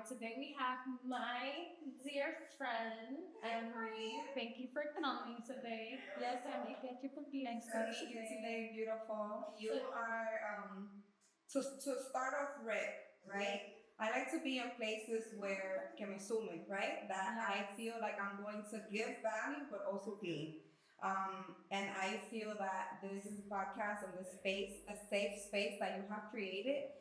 Today we have my dear friend, Empow3r. Thank you for coming today. Yes, Emily, thank you for being So meet you today, beautiful. You are to start off with, right? I like to be in places where que me sumen, right? That I feel like I'm going to give value, but also gain. And I feel that this podcast and this space, a safe space that you have created,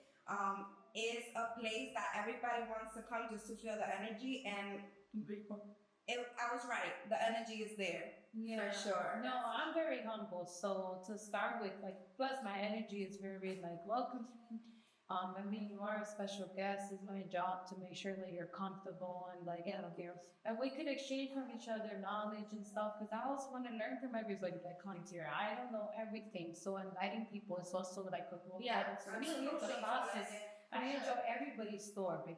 is a place that everybody wants to come just to feel the energy. And I was right. The energy is there, for sure. No, I'm very humble. So to start with, like, plus my energy is very like welcoming. I mean, you are a special guest. It's my job to make sure that you're comfortable and like here, and we could exchange from each other knowledge and stuff. Because I also want to learn from everybody that comes here. I don't know everything, so inviting people is also like a cool. I mean, it's a process. I enjoy everybody's story.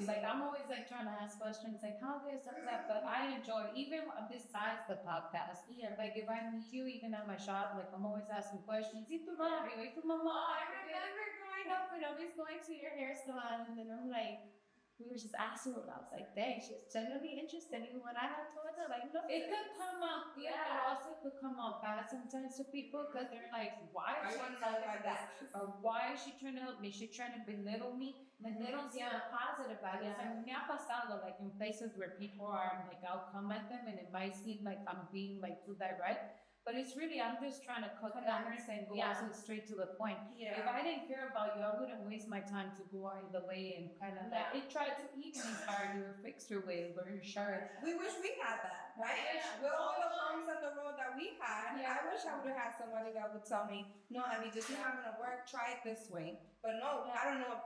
Like I'm always like trying to ask questions, like how this and that. But I enjoy even besides the podcast. Yeah, like if I meet you even at my shop, like I'm always asking questions. ¿Y tu barrio? ¿Y tu mamá? I remember growing up and always going to your hair salon, and then I'm like, we were just asking her. I was like, dang, she's genuinely interested in what I had told her. Like, no, it could come up, it also could come up bad sometimes to people because they're like, why is she telling me that? Or why is she trying to help me? She's trying to belittle me, but they don't see a positive about it. So, me ha pasado, like in places where people are like, I'll come at them and it might seem like I'm being like too direct. But it's really, I'm just trying to cook numbers and go straight to the point. Yeah. If I didn't care about you, I wouldn't waste my time to go out of the way and kind of like, it tried to even inspire you or fix your way, learn your shirt. We wish we had that, right? Yeah. With all the bumps on the road that we had, I wish I would have had somebody that would tell me, no, I mean, this is not going to work, try it this way. But no, I don't know.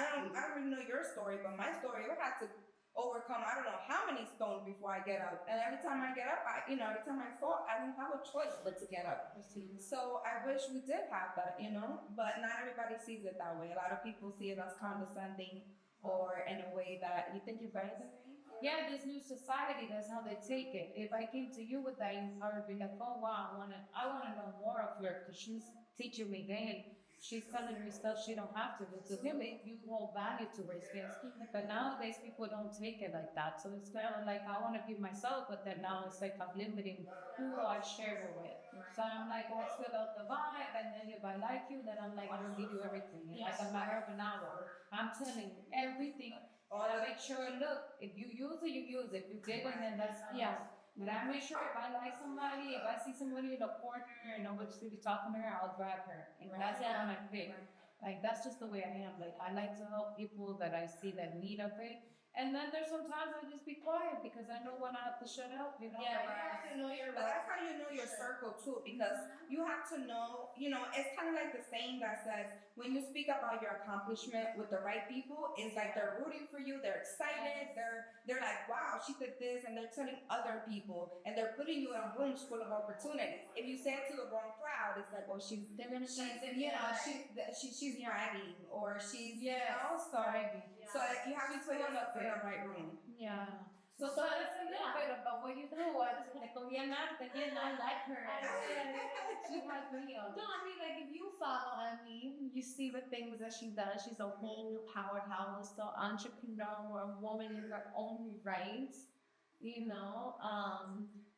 I don't really know your story, but my story, I had to overcome I don't know how many stones before I get up. And every time I get up, every time I fall, I don't have a choice but to get up. So I wish we did have that, but not everybody sees it that way. A lot of people see it as condescending or in a way that you think you're better than me. Yeah, this new society, that's how they take it. If I came to you with that, you'd probably be like, oh wow, I wanna know more of her because she's teaching me then. She's telling her stuff she don't have to. But to him, you hold value to her experience. But nowadays, people don't take it like that. So it's kind of like, I want to be myself, but then now it's like I'm limiting who I share her with. So I'm like, let's fill out the vibe, and then if I like you, then I'm like, I'm going to give you everything. Like a matter of an hour. I'm telling you everything. I make sure, look, if you use it, you use it. If you didn't, then that's, But I make sure if I like somebody, if I see somebody in the corner and nobody's really talking to her, I'll grab her. And that's the one I pick. Like, that's just the way I am. Like, I like to help people that I see that need of it. And then there's sometimes I just be quiet because I know when I have to shut up. Yeah, you have to know your. But that's how you know your circle too, because you have to know. It's kind of like the saying that says when you speak about your accomplishment with the right people, it's like they're rooting for you, they're excited, they're like, wow, she did this, and they're telling other people, and they're putting you in rooms full of opportunities. If you say it to the wrong crowd, it's like, well, she's bragging, or she's sorry. So you have to put yourself in the right room. Yeah. So it's a little bit about what you do. I just like, I like her. She has videos. No, I mean, like, if you follow Emmy, you see the things that she does. She's a whole powerhouse, so entrepreneur, a woman in her own right,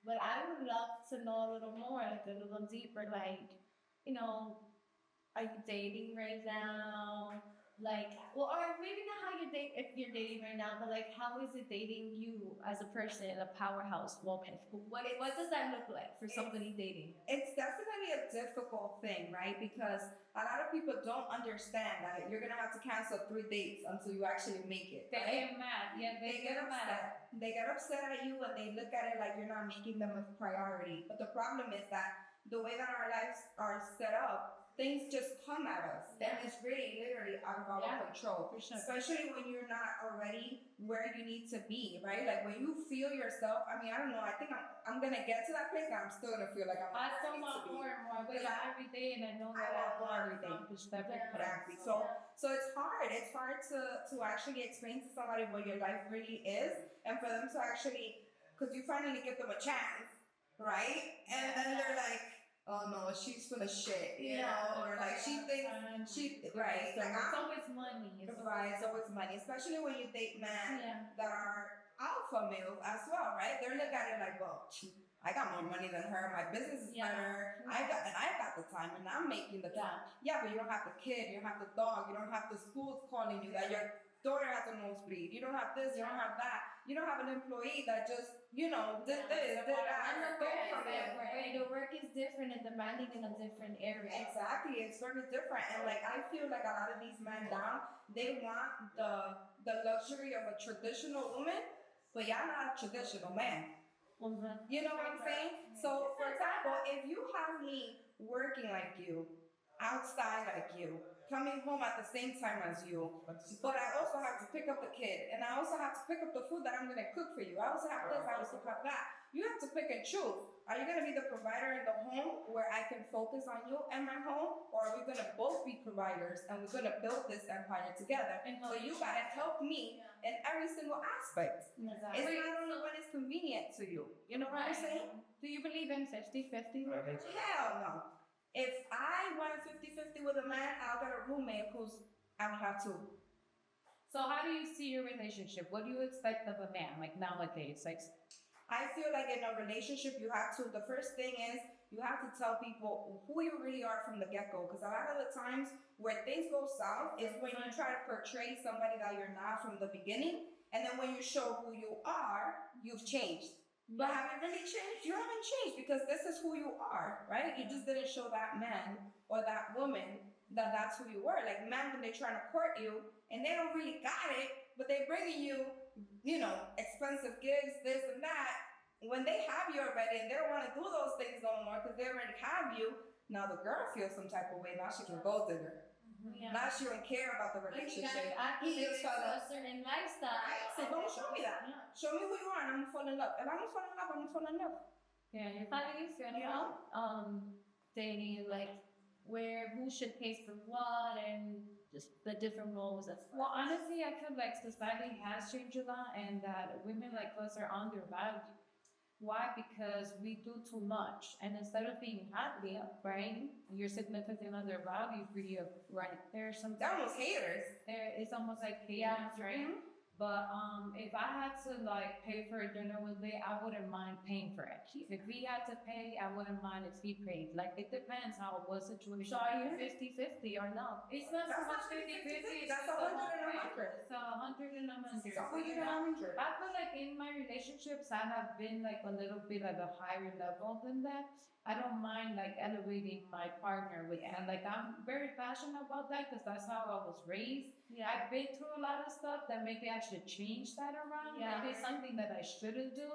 But I would love to know a little more, like a little deeper, like, are you dating right now? Like, or maybe not how you date if you're dating right now, but like, how is it dating you as a person, a powerhouse woman? What does that look like for somebody dating? It's definitely a difficult thing, right? Because a lot of people don't understand that you're gonna have to cancel 3 dates until you actually make it. They get mad. Yeah, they get upset. They get upset at you and they look at it like you're not making them a priority. But the problem is that the way that our lives are set up, things just come at us. Yeah. And it's really literally out of our control. For sure. Especially when you're not already where you need to be, right? Like when you feel yourself, I mean, I don't know, I think I'm going to get to that place and I'm still going to feel like I still want more and more. But every day and I know that I want more every day. Exactly. So it's hard. It's hard to actually explain to somebody what your life really is and for them to actually, because you finally give them a chance, right? And then they're like, oh no, she's full of shit, you know, or like she thinks right. So Like it's always money. right, it's always money, especially when you date men that are alpha male as well, right? They're looking at it like, well, I got more money than her. My business is better. I got the time, and I'm making the time. Yeah, but you don't have the kid. You don't have the dog. You don't have the schools calling you that your daughter has a nosebleed. You don't have this. You don't have that. You don't have an employee that just, you know, did this, did that. And the work is different and demanding in a different area. Exactly, it's very different. And like I feel like a lot of these men now, they want the luxury of a traditional woman, but y'all not a traditional man. You know what I'm saying? So for example, if you have me working like you, outside like you, coming home at the same time as you, but I also have to pick up the kid, and I also have to pick up the food that I'm gonna cook for you. I also have this, I also have that. You have to pick and choose. Are you gonna be the provider in the home where I can focus on you and my home, or are we gonna both be providers and we're gonna build this empire together? And so you gotta help me in every single aspect. It's not only when it's convenient to you. You know what I'm saying? Do you believe in 50-50? Hell no. If I went 50-50 with a man, I'll get a roommate who's, I don't have to. So how do you see your relationship? What do you expect of a man, like nowadays? Like, I feel like in a relationship, you have to, the first thing is, you have to tell people who you really are from the get-go. Because a lot of the times where things go south is when you try to portray somebody that you're not from the beginning. And then when you show who you are, you've changed. But have you really changed? You haven't changed because this is who you are, right? You just didn't show that man or that woman that that's who you were. Like men, when they're trying to court you and they don't really got it, but they're bringing you, you know, expensive gigs, this and that. When they have you already and they don't want to do those things no more because they already have you, now the girl feels some type of way. Now she's a gold digger. Now she don't care about the relationship. He just a certain lifestyle. So don't show me that. Yeah. Show me who you are and I'm gonna fall in love. If I'm gonna fall in love, I'm gonna fall in love. Yeah, how do you feel about dating, like where who should pay for what and just the different roles? Well, honestly, I feel like society has changed a lot and that women like us are undervalued. Why? Because we do too much. And instead of being happy, right, your significant other value for you, right? There's some. They're almost haters. It's almost like haters, right? Mm-hmm. But if I had to like pay for a dinner with Lee, I wouldn't mind paying for it. If we had to pay, I wouldn't mind if he paid. Like it depends how what situation. So are you 50-50 or no? It's not so much 50-50. That's 100 and 100. So 100 and 100. I 100. feel like in my relationships, I have been like a little bit at a higher level than that. I don't mind like elevating my partner with, and like I'm very passionate about that because that's how I was raised. Yeah, I've been through a lot of stuff that maybe I should change that around. Yeah, maybe it's something that I shouldn't do,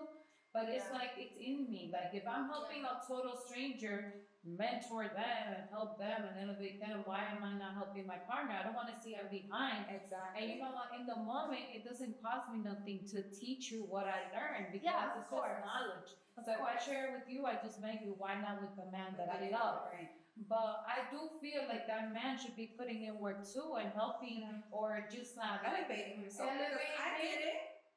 but it's like it's in me. Like if I'm helping a total stranger mentor them and help them and elevate them, why am I not helping my partner? I don't want to see her behind. Exactly. And you know what? In the moment, it doesn't cost me nothing to teach you what I learned because it's just knowledge. So if I share it with you, I just make you. Why not with the man that I love? Right. But I do feel like that man should be putting in work too and helping, or just not elevating himself.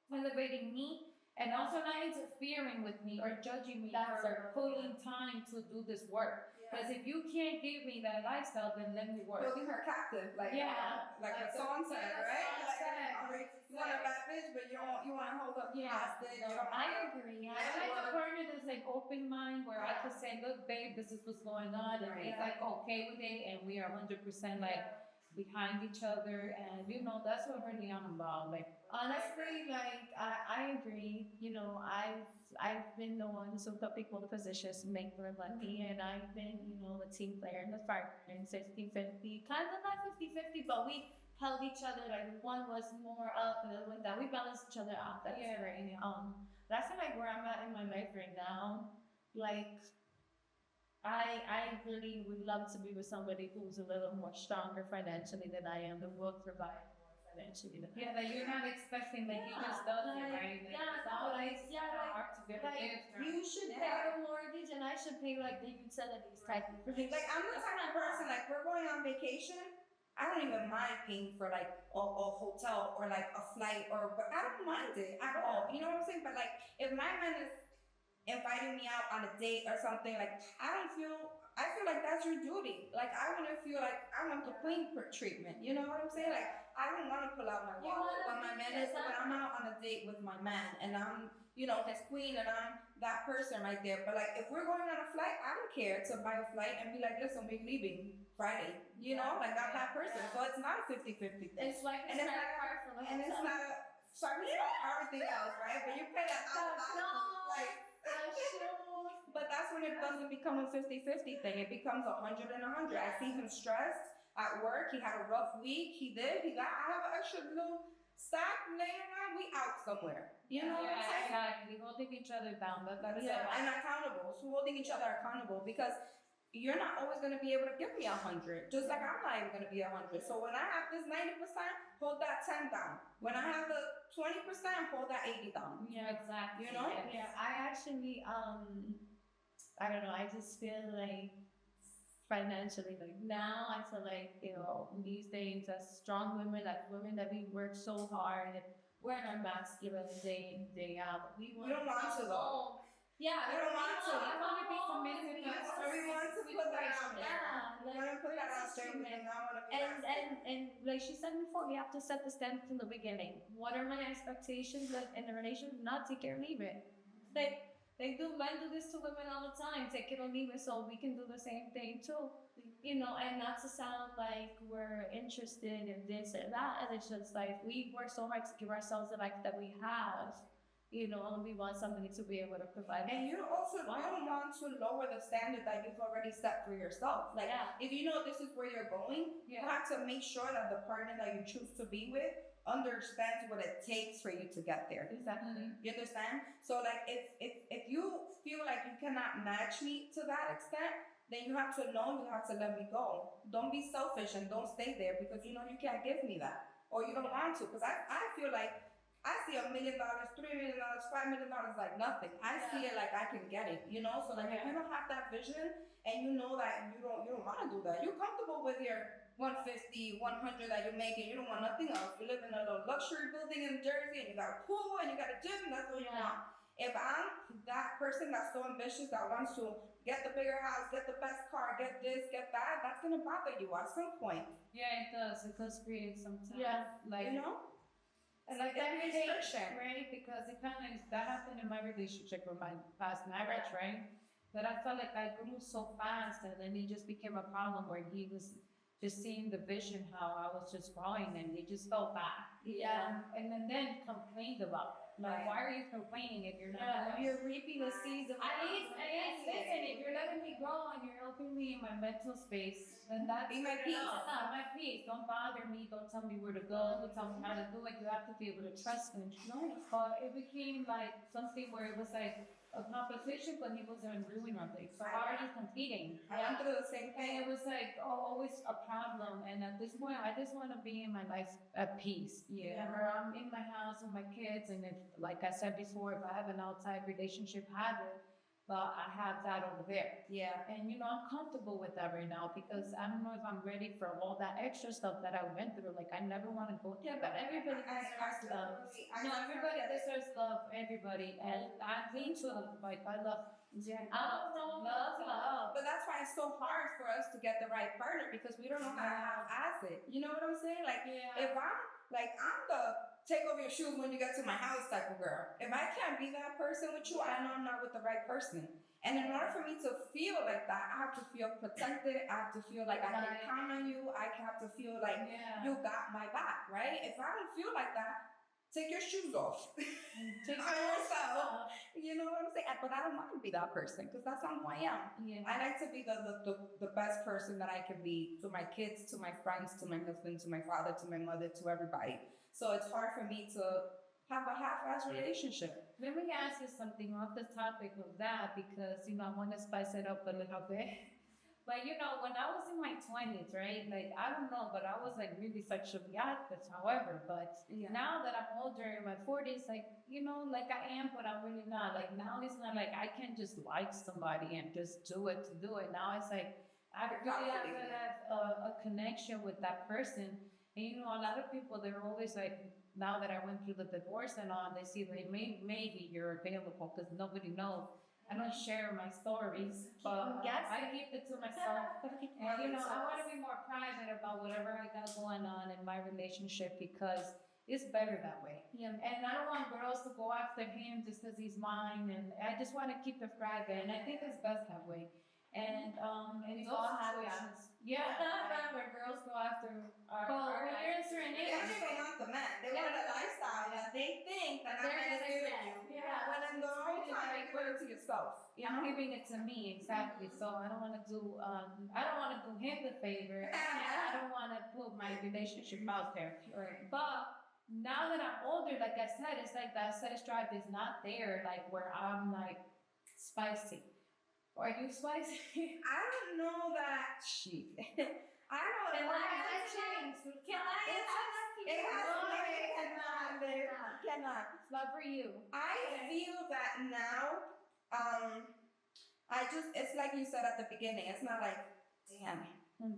Elevating me, and also not interfering with me or judging me for putting time to do this work. Because if you can't give me that lifestyle, then let me work. Holding her captive, like a song said, right? You want a bad bitch, but you want to hold up hostage. I agree. I like a partner that's like open mind, where I could say, look, babe, this is what's going on, and he's like okay with it, and we are 100% like behind each other, and you know that's what really I'm about. Like honestly, like I agree. You know, I've been the one who put people in positions to make them lucky, and I've been, you know, a team player in the partner in 50-50, kind of not 50-50, but we held each other, like one was more up and the other one down. We balanced each other out. That's right. That's like where I'm at in my life right now. Like I really would love to be with somebody who's a little more stronger financially than I am, that will provide more financially. Yeah, that you're not expecting, like you just done it, right? You should pay a mortgage and I should pay like the utilities type of thing. Like I'm the type of person, like we're going on vacation, I don't even mind paying for like a hotel or like a flight but I don't mind it at all. You know what I'm saying? But like if my man is inviting me out on a date or something, like I don't feel I feel like that's your duty. Like I want to feel like I want the queen treatment. You know what I'm saying? Like I don't want to pull out my wallet when my man is when I'm out on a date with my man and I'm his queen and I'm that person right there. But like if we're going on a flight, I don't care to buy a flight and be like, listen, we're leaving Friday. Like I'm that person. So it's not a 50-50 thing. It's like And it's not card for the and it's hotel. not sorry everything else, right? But you pay that like but that's when it doesn't become a 50-50 thing. It becomes 100 and 100. I see him stressed at work. He had a rough week. I have an extra little stack laying around. We out somewhere. You know what I'm saying? Exactly. Holding each other down. That's And accountable. So holding each other accountable because you're not always going to be able to give me 100. Just like I'm not even going to be 100. So when I have this 90%, hold that 10 down. When I have the 20%, hold that 80 down. Yeah, exactly. You know? Yeah, I actually, I don't know, I just feel like financially, like now I feel like, these days as strong women, like women that we work so hard and we're in our masculine day in, day out. We don't want to though. Yeah, we don't want to. I want to be submissive. We want to put that out there. Yeah, We want to put that out there. And like she said before, we have to set the standard from the beginning. What are my expectations in the relationship? Not take it or leave it. Men do this to women all the time. Take it or leave it. So we can do the same thing too. And not to sound like we're interested in this and that. And it's just like we work so hard to give ourselves the life that we have. And we want somebody to be able to provide. And you also don't want to lower the standard that you've already set for yourself. Like, if you know this is where you're going, you have to make sure that the partner that you choose to be with understands what it takes for you to get there. Exactly. You understand? So, like, if you feel like you cannot match me to that extent, then you have to know you have to let me go. Don't be selfish and don't stay there because you can't give me that. Or you don't want to. Because I feel like I see $1 million, $3 million, $5 million like nothing. I see it like I can get it, So like if you don't have that vision and you know that you don't want to do that, you're comfortable with your 150, 100 that you're making. You don't want nothing else. You live in a little luxury building in Jersey and you got a pool and you got a gym. That's what you want. If I'm that person that's so ambitious that wants to get the bigger house, get the best car, get this, get that, that's gonna bother you at some point. Yeah, it does. It does create some time. Yeah, like And like that restriction, right? Because it kind of that happened in my relationship with my past marriage, right? That I felt like I grew so fast, and then it just became a problem where he was just seeing the vision how I was just growing, and he just felt back. Yeah. And then complained about like, why are you complaining if you're not? Yeah, you're reaping the seeds of. At least, listen, if you're letting me grow and you're helping me in my mental space, then that's be my peace. My peace. Don't bother me. Don't tell me where to go. Don't tell me how to do it. You have to be able to trust me. But it became like something where it was like a competition, but he wasn't doing nothing. So how are you competing? I went through the same thing. And it was like always a problem. And at this point, I just want to be in my life at peace. Yeah. Where I'm in my house with my kids, and if, like I said before, if I have an outside relationship, but I have that over there. Yeah. And I'm comfortable with that right now because I don't know if I'm ready for all that extra stuff that I went through. Like I never want to go through. But everybody deserves love. Everybody deserves love. Everybody, and I think so. Like I love. Yeah. I don't know. Love. But that's why it's so hard for us to get the right partner because we don't know how to half-ass it. You know what I'm saying? Like if I'm the take off your shoes when you get to my house type of girl. If I can't be that person with you, I know I'm not with the right person. And in order for me to feel like that, I have to feel protected. I have to feel like I can count on you. I have to feel like you got my back, right? If I don't feel like that, take your shoes off. Take on yourself. You know what I'm saying? But I don't want to be that person because that's not who I am. Yeah. I like to be the best person that I can be to my kids, to my friends, to my husband, to my father, to my mother, to everybody. So it's hard for me to have a half-ass relationship. Let me ask you something off the topic of that because, I want to spice it up a little bit. But, when I was in my 20s, right? Like, I don't know, but I was like really sexually active, however. But now that I'm older in my 40s, like, like I am, but I'm really not. Like, now it's not like I can just like somebody and just do it to do it. Now it's like, I really have to have a connection with that person. And a lot of people, they're always like, now that I went through the divorce and all, they see like maybe you're available because nobody knows. I don't share my stories, but Yes. I keep it to myself. And, you know, I want to be more private about whatever I got going on in my relationship because it's better that way. Yeah. And I don't want girls to go after him just because he's mine. And I just want to keep it private. And I think it's best that way. And in We those all have that. situations, yeah, Where girls go after well, when you're in a certain They don't age, even want the man. They want a lifestyle that they think that They're I'm gonna giving get. you. Yeah. When in the whole time, you give it to yourself. I'm giving it to me exactly. So I don't want to do him the favor. I don't want to put my relationship out there. Right. But now that I'm older, like I said, it's like that sex drive is not there. Like where I'm like spicy. Are you spicy? I don't know that. Shit. I don't know. Can I It cannot, babe. Cannot. It's not for you. I feel that now, it's like you said at the beginning, it's not like, damn,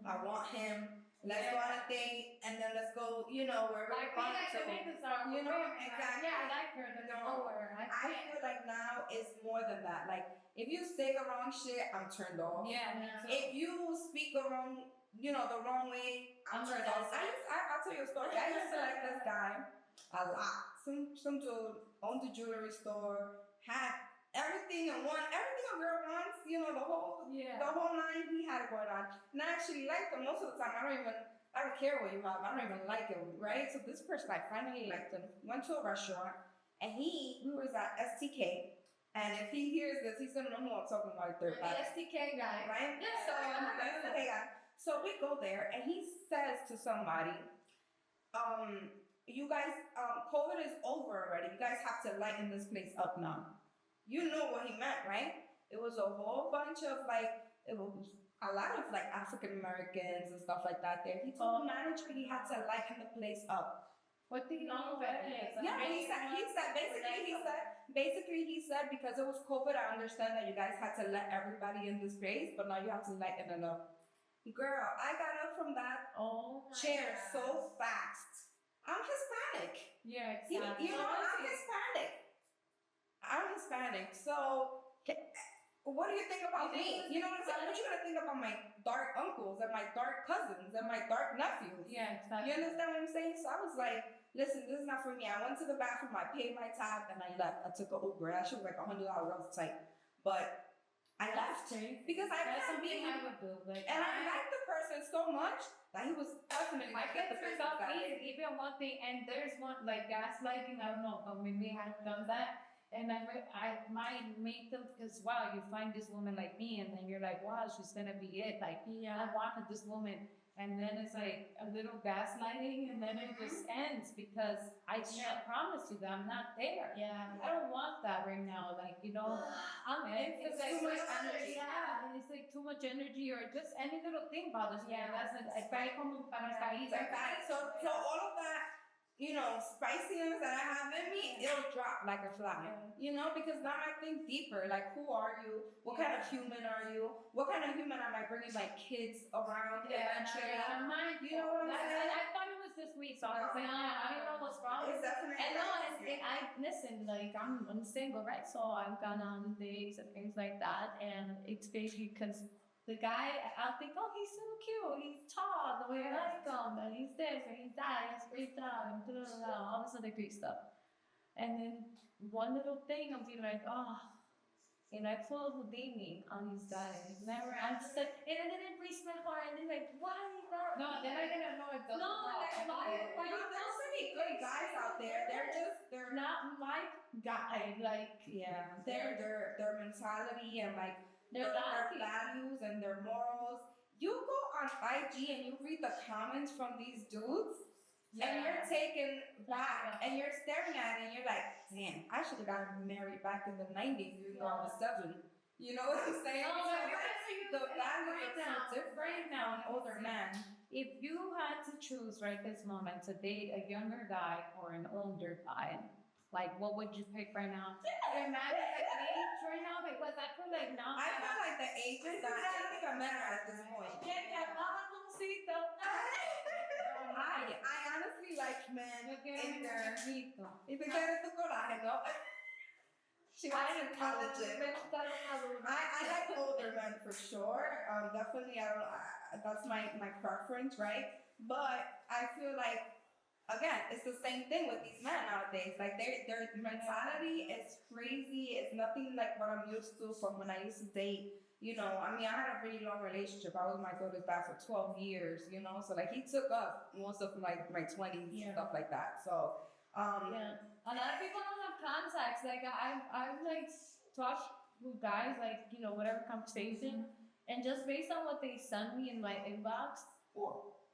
I want him, let's go on a date, and then let's go, you know, where we're Like, fun we like to. to make this our You know, women, exactly. Yeah, I like her. There's No. nowhere. I feel like now it's more than that. Like, if you say the wrong shit, I'm turned off. Yeah, me too. If you speak the wrong, the wrong way, I'm turned off. I'll tell you a story. I used to like this guy a lot. Some dude owned a jewelry store, had everything a girl wants, the whole line, he had it going on. And I actually liked him most of the time. I don't care what you have. I don't even like him, right? So this person, I finally liked him. Went to a restaurant, and we was at STK. And if he hears this, he's gonna know who I'm talking about. The SDK guy. Right? Yeah. So STK guy. So we go there, and he says to somebody, you guys, COVID is over already. You guys have to lighten this place up now. You know what he meant, right? It was a whole bunch of it was a lot of African Americans and stuff like that there. He told the manager he had to lighten the place up. What did he know about it? Yeah, he said because it was COVID, I understand that you guys had to let everybody in this place, but now you have to lighten it up. Girl, I got up from that chair so fast. I'm Hispanic. Yeah, exactly. I'm Hispanic. So, what do you think about me? You know what I'm saying? What you gonna think about my dark uncles and my dark cousins and my dark nephews? Yeah, exactly. You understand what I'm saying? So I was like, listen, this is not for me. I went to the bathroom, I paid my tab, and I left. I took an Uber. That shit was like $100. I was tight. But I left because That's something I would do. And I liked the person so much that he was definitely I like get the this person up that easy. Even one thing, and there's one like gaslighting. I don't know, but maybe I have done that. And I might make them because wow, you find this woman like me, and then you're like, wow, she's gonna be it. Like, I wanted this woman, and then it's like a little gaslighting, and then it just ends because I can't promise you that I'm not there. Yeah. I don't want that right now. Like, It's like too much energy. Yeah, it's like too much energy, or just any little thing bothers me. Yeah. That's it. Cae como para caer. So all of that, spiciness that I have in me, it'll drop like a fly. Because now I think deeper. Like, who are you? What kind of human are you? What kind of human am I bringing my kids around eventually? You know what I'm saying? I thought it was this week, so I was like, I don't know what's wrong. It's definitely. And no, and I listen, like I'm single, right? So I've gone on dates and things like that, and it's basically because the guy, I'll think, oh, he's so cute, he's tall, the way I like him, and he's this, and he's that, he has a great job, and blah, blah, blah, all this other great stuff. And then one little thing, I'll be like, oh, and I pull Houdini on these guys. Never, I'm just like, and then it breaks my heart, and they're like, why not? No, then I didn't know it doesn't No, work. like, why There's so many good guys out there. They're not my guy, like, their mentality and they're their not values and their morals. You go on IG and you read the comments from these dudes, and you're taken back, and you're staring at it, and you're like, damn, I should have gotten married back in the 90s even though I was 7. You know what I'm saying? No, The values are so different Right now, from an older man. if you had to choose right this moment to date a younger guy or an older guy, like what would you pick right now? Imagine like age right now, because I feel like now. I feel like the age is not even matter at this point. I honestly like men in their. Y te quieres tu colágeno. She wants to college it. I like older men for sure. Definitely, that's my preference, right? But I feel like, again, it's the same thing with these men nowadays. Like their mentality is crazy. It's nothing like what I'm used to from when I used to date. You know, I mean, I had a really long relationship. I was with my daughter's dad for 12 years. You know, so like he took up most of like my 20s, stuff like that. So, yeah. A lot of people don't have contacts. Like I've like talked with guys, like, you know, whatever conversation, and just based on what they send me in my inbox,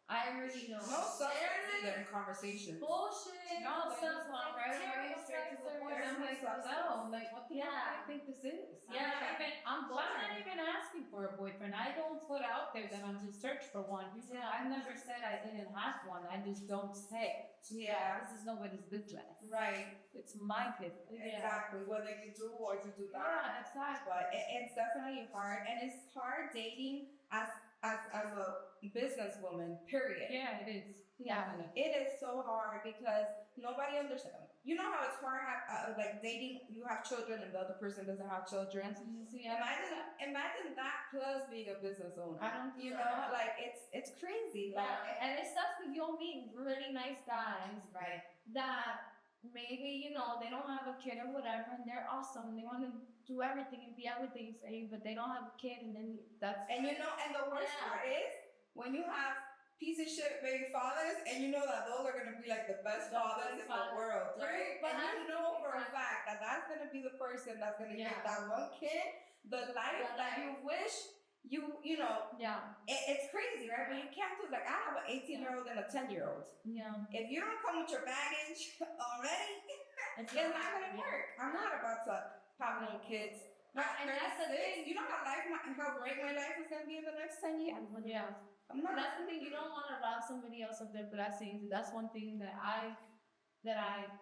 I already know. No substance in conversation. Bullshit. No, Stuff that's like right. terrible Straight to the sex point. I'm like, or- no, like, what the hell do I think this is? I'm not even asking for a boyfriend. I don't put out there that I'm just searching for one. Yeah. I never said I didn't have one. I just don't say. Yeah. This is nobody's business. Right. It's my business. Exactly. Whether you do or you do not. Yeah, exactly. But it's definitely hard, and it's hard dating as a businesswoman. Period. Yeah, it is. Yeah. It is so hard because nobody understands. You know how it's hard like dating. You have children and the other person doesn't have children. Imagine that plus being a business owner. I don't. You know, like it's crazy. Like, And it's stuff that you'll meet really nice guys right. that maybe, you know, they don't have a kid or whatever, and they're awesome. They want to do everything and be everything you say, but they don't have a kid, and then that's. And you know, and the worst part is when you have piece of shit baby fathers, and you know that those are gonna be like the best fathers in the world, right? But And you know for a fact that that's gonna be the person that's gonna give that one kid the life that you wish you know. Yeah. It's crazy, right? But you can't do like I have an 18-year-old and a 10-year-old. Yeah. If you don't come with your baggage already, it's not gonna work. I'm not about to have no kids. And that's the thing. You know how great my life is gonna be in the next 10 years. Yeah. I'm not. That's the thing. You don't want to rob somebody else of their blessings. That's one thing that I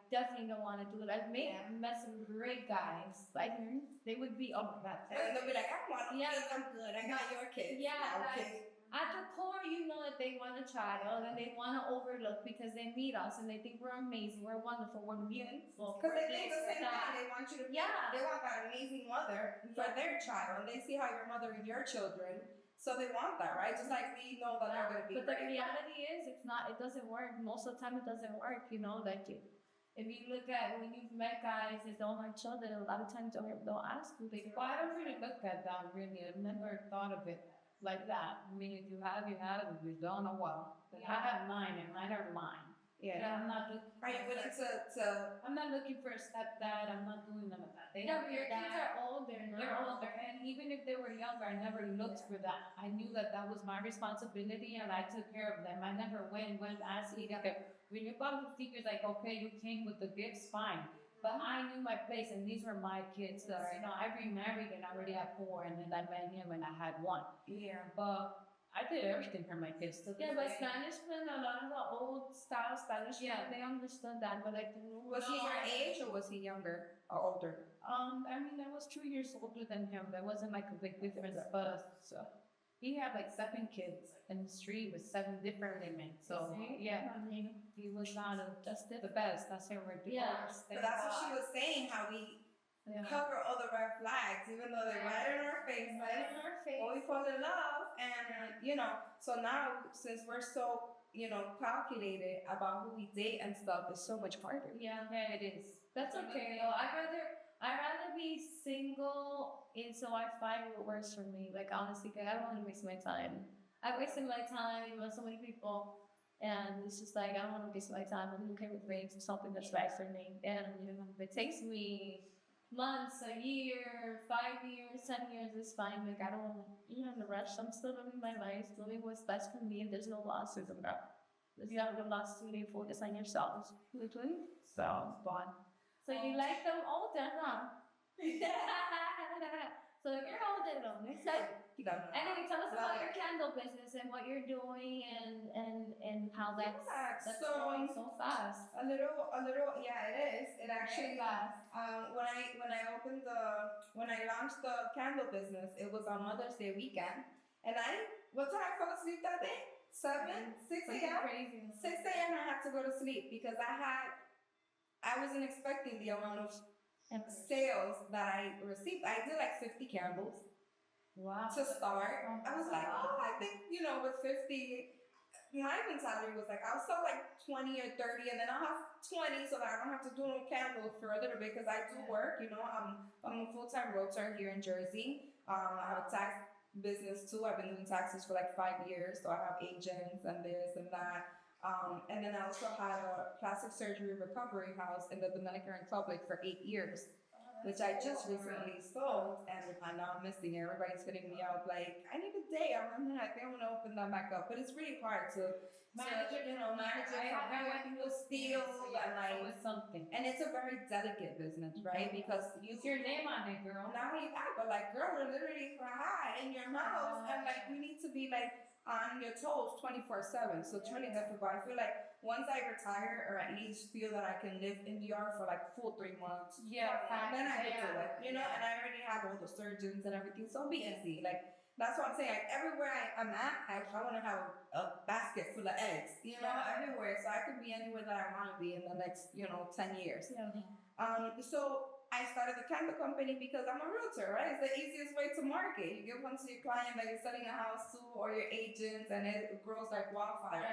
definitely don't want to do. I've met some great guys. Like they would be that. And they'll be like, I want kids. I'm good. I got your kids. Yeah. Okay. At the core, you know that they want a child and they want to overlook because they meet us and they think we're amazing, we're wonderful, we're beautiful. Because they think the same thing. They want you to. They want that amazing mother for their child, and they see how you're mothering your children. So they want that, right? Just like we know that they're going to be. But the reality is, it doesn't work. Most of the time, it doesn't work, you know? Like, if you look at when you've met guys that don't have children, a lot of times they'll ask who they are. Well, I don't really look at that, really. I've never thought of it like that. I mean, if you have, you have. If you don't, oh well. But I have mine, and mine are mine. Yeah. I'm not looking. Are you willing to? I'm not looking for a stepdad. I'm not doing none of that. But your kids are older. They're older, and even if they were younger, I never looked for that. I knew that was my responsibility, and I took care of them. I never went asking. When you bought the secrets, like, okay, you came with the gifts, fine. But I knew my place, and these were my kids. So, you know, I remarried, and I already had 4, and then I met him, and I had 1. Yeah. But I did everything for my kids. Yeah, but Spanish men, a lot of the old style Spanish men, they understood that. But like the new Was he your age or was he younger or older? I mean, I was 2 years older than him. There wasn't like a big difference, but he had like 7 kids in the street with 7 different women. So yeah, he was not just the best. That's why we're divorced. But that's what she was saying. How we cover all the red flags, even though they're right in our face. When we fall in love, and you know, so now since we're so calculated about who we date and stuff, it's so much harder. Yeah, it is. That's okay though. I'd rather be single until I find what works for me. Like honestly, I don't want to waste my time. I wasted my time with so many people, and it's just like I don't want to waste my time. I'm okay with waiting for something that's right for me. And if it takes me months, a year, 5 years, 10 years, it's fine. Like I don't want to rush. I'm still living my life, doing what's best for me, and there's no losses about. If you have no losses, you need to focus on yourselves. Literally. So fun. So you like them older, huh? So if you're older, though, anyway, tell us about your candle business and what you're doing and how that's going so fast. A little, yeah, it is. It actually fast. When I launched the candle business, it was on Mother's Day weekend, and what time I fell asleep that day? 6 a.m. 6 a.m. I had to go to sleep because I wasn't expecting the amount of sales that I received. I did like 50 candles Wow. to start. I was like, oh, I think, with 50, my mentality was like, I'll sell like 20 or 30 and then I'll have 20 so that I don't have to do no candles for a little bit because I do work, I'm a full-time realtor here in Jersey. I have a tax business too. I've been doing taxes for like 5 years, so I have agents and this and that. And then I also had a plastic surgery recovery house in the Dominican Republic for 8 years, which I just recently sold, and now I'm missing it. Everybody's hitting me out like, I need a day. I think I'm gonna open that back up, but it's really hard to manage it. Manage it from having people steal and like with something. And it's a very delicate business, right? Because Use your name on it, girl. not only that, but like, girl, we're literally high in your house, and like we need to be like on your toes 24/7. So it's really difficult. I feel like once I retire, or at least feel that I can live in DR for like full 3 months, then I can do it. And I already have all the surgeons and everything, so it'll be easy. Like that's what I'm saying. Like everywhere I'm at, I want to have a basket full of eggs, everywhere, so I could be anywhere that I want to be in the next 10 years. So I started the candle company because I'm a realtor, right? It's the easiest way to market. You give one to your client that you're selling a house to, or your agents, and it grows like wildfire.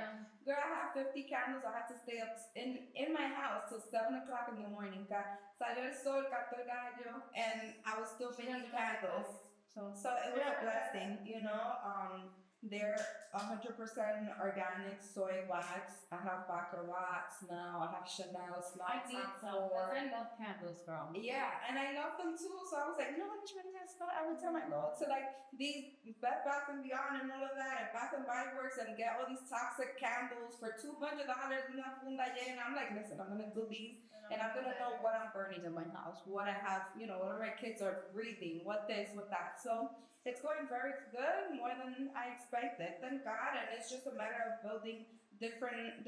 Girl, I have 50 candles. I had to stay up in my house till 7 o'clock in the morning. Salió el sol, cantó el gallo, and I was still making candles. So it was a blessing, They're 100% organic soy wax. I have baccarat now. I have Chanel I need some. I love candles, girl. Yeah, and I love them too. So I was like, no, I'm trying to smell every time I go to like these Bed Bath and Beyond and all of that, and Bath and Body Works, and get all these toxic candles for $200 in that funda. And I'm like, listen, I'm gonna do these, and I'm gonna know what I'm burning in my house, what I have, what my kids are breathing, what this, what that. So it's going very good, more than I expected, thank God. And it's just a matter of building different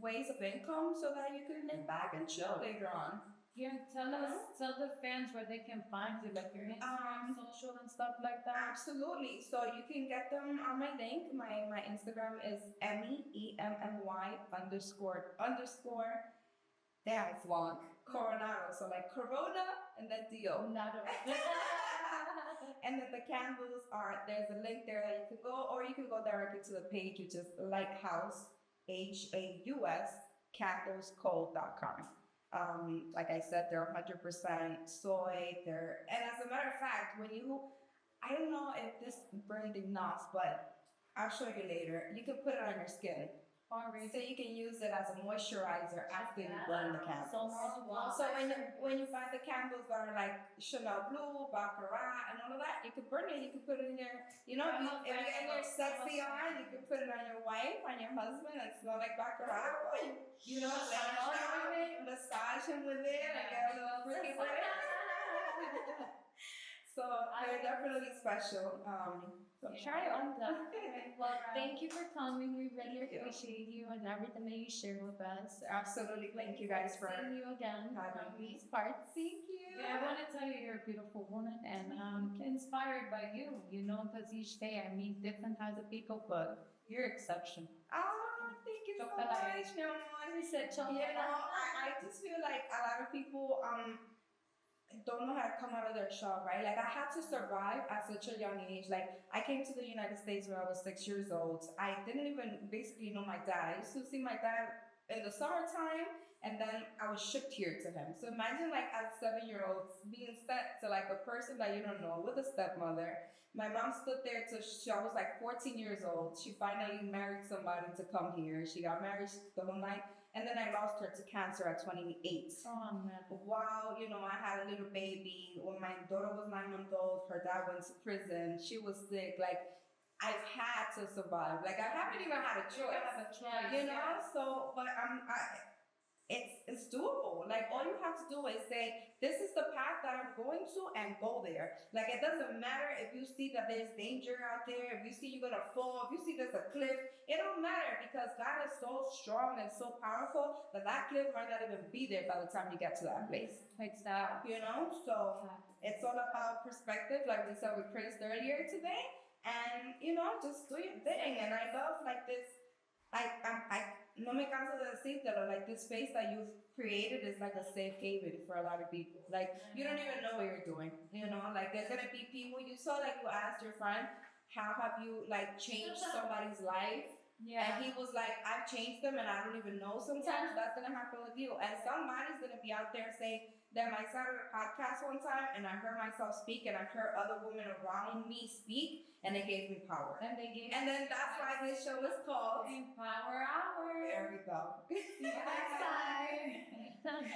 ways of income so that you can live back and chill later on. Yeah, tell the fans where they can find you, like your Instagram, social and stuff like that. Absolutely. So you can get them on my link. My Instagram is Emmy __. Damn, it's long. Coronado. So like Corona and then Dio. And then the candles there's a link there that you can go, or you can go directly to the page, which is Lighthouse, HAUS, candlescold.com. Like I said, they're 100% soy. And as a matter of fact, I don't know if this branding knows, but I'll show you later. You can put it on your skin. So you can use it as a moisturizer after you burn the candles. So when you buy the candles that are like Chanel Blue, Baccarat, and all of that, you can burn it. You can put it in your, if you're getting your sexy on, you can put it on your wife, on your husband, and smell like Baccarat. Or massage him with it and get a little freaky with it. So they're definitely special. Try on that. Well, thank you for coming. We really appreciate you and everything that you share with us. Absolutely. Thank you guys for seeing you again having me. these parts. Thank you. Yeah, I want to tell you you're a beautiful woman, and inspired by you, because each day I meet different kinds of people, but you're exceptional. Oh, thank you so much. I just feel like a lot of people don't know how to come out of their shell, right? Like I had to survive at such a young age. Like I came to the United States when I was 6 years old. I didn't even basically know my dad. I used to see my dad in the summertime, and then I was shipped here to him. So imagine like as a 7-year-old being sent to like a person that you don't know with a stepmother. My mom stood there till I was like 14 years old. She finally married somebody to come here. She got married the whole night. And then I lost her to cancer at 28. Oh, man. While, I had a little baby. When my daughter was 9 months old, her dad went to prison. She was sick. Like, I've had to survive. Like, I haven't even had a choice. So, but it's doable. Like, all you have to do is say, this is the path that I'm going to, and go there. Like, it doesn't matter if you see that there's danger out there, if you see you're going to fall, if you see there's a cliff. It don't matter, because God is so strong and so powerful that cliff might not even be there by the time you get to that place. Exactly. So it's all about perspective, like we said with Chris earlier today. And, just do your thing. And I love like this. no me canso de decírtelo, like this space that you've created is like a safe haven for a lot of people. Like you don't even know what you're doing, you know. Like there's gonna be people you saw, like you asked your friend, how have you like changed somebody's life? And he was like, I've changed them and I don't even know sometimes. That's gonna happen with you. And somebody's gonna be out there saying that I started a podcast one time and I heard myself speak and I heard other women around me speak and it gave me power. And then that's why this show is called Empow3r Hour. There we go. See you next time.